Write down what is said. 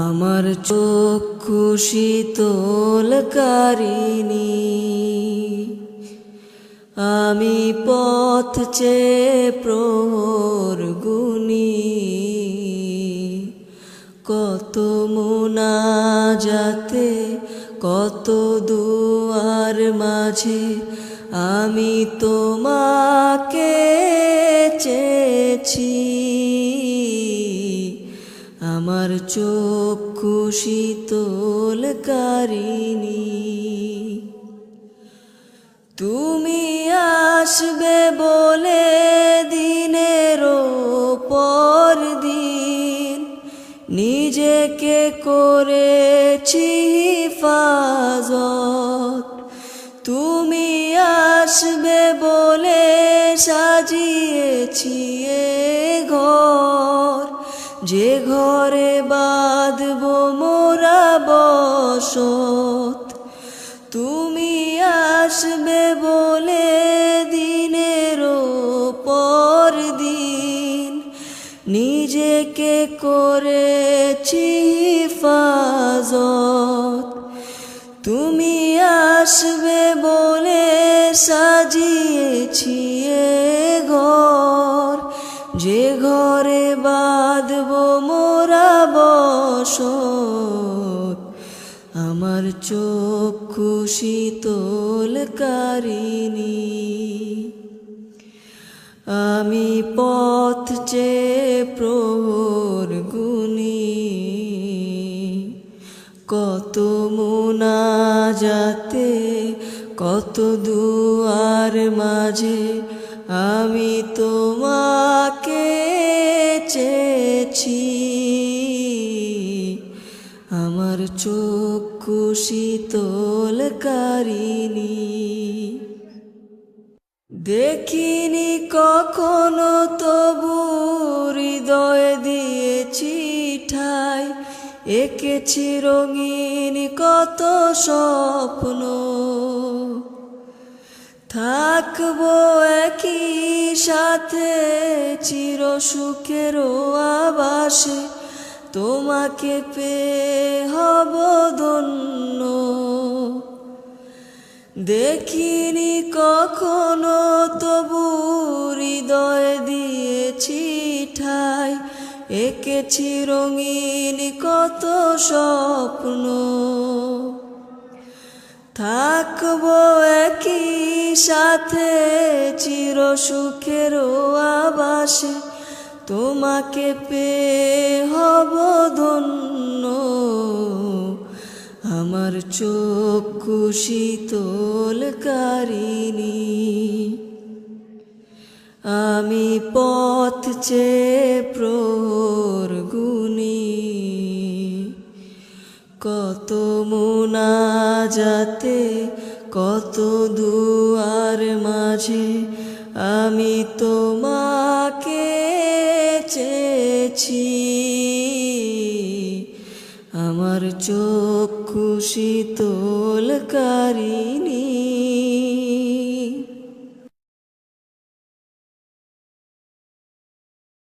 আমার চক্ষু শীতলকারিণী, আমি পথ চেয়ে প্রহর গুনি। কত মুনাজাতে কত দুয়ার মাঝে আমি তোমাকে চেয়েছি। আমার চক্ষু শীতলকারিণী, তুমি আসবে বলে দিনের পর দিন নিজেকে করেছি হিফাজত। তুমি আসবে বলে সাজিয়েছি এ ঘর, যে ঘরে বাঁধব মোরা বসত। তুমি আসবে বলে দিনের পর দিন নিজেকে করেছি হিফাজত। তুমি আসবে বলে সাজিয়েছি এ ঘর, যে ঘরে বাঁধব মোরা বসত। আমার চক্ষু শীতলকারিণী, আমি পথ চেয়ে প্রহর গুনি। কত মুনাজাতে কত দুয়ার মাঝে আমি তোমাকে চেয়েছি। আমার চক্ষু শীতলকারিণী, দেখিনি কখনো তবু হৃদয় দিয়েছি ঠাই। এঁকেছি রঙিন কত স্বপ্ন, থাকবো একই সাথে চির সুখেরও আবাসে। তোমাকে পেয়ে হব ধন্য, দেখিনি কখনো তবু হৃদয় দিয়েছি ঠাই। এঁকেছি রঙিন কত স্বপ্ন, থাকবো একই সাথে চির সুখেরও আবাসে। তোমাকে পেয়ে হব ধন্য, আমার চক্ষু শীতলকারিণী। আমি পথ চেয়ে প্রহর গুনি, কত মুনাজাতে কত দুয়ার মাঝে আমি তোমাকে চেয়েছি। আমার চক্ষু শীতলকারিণী।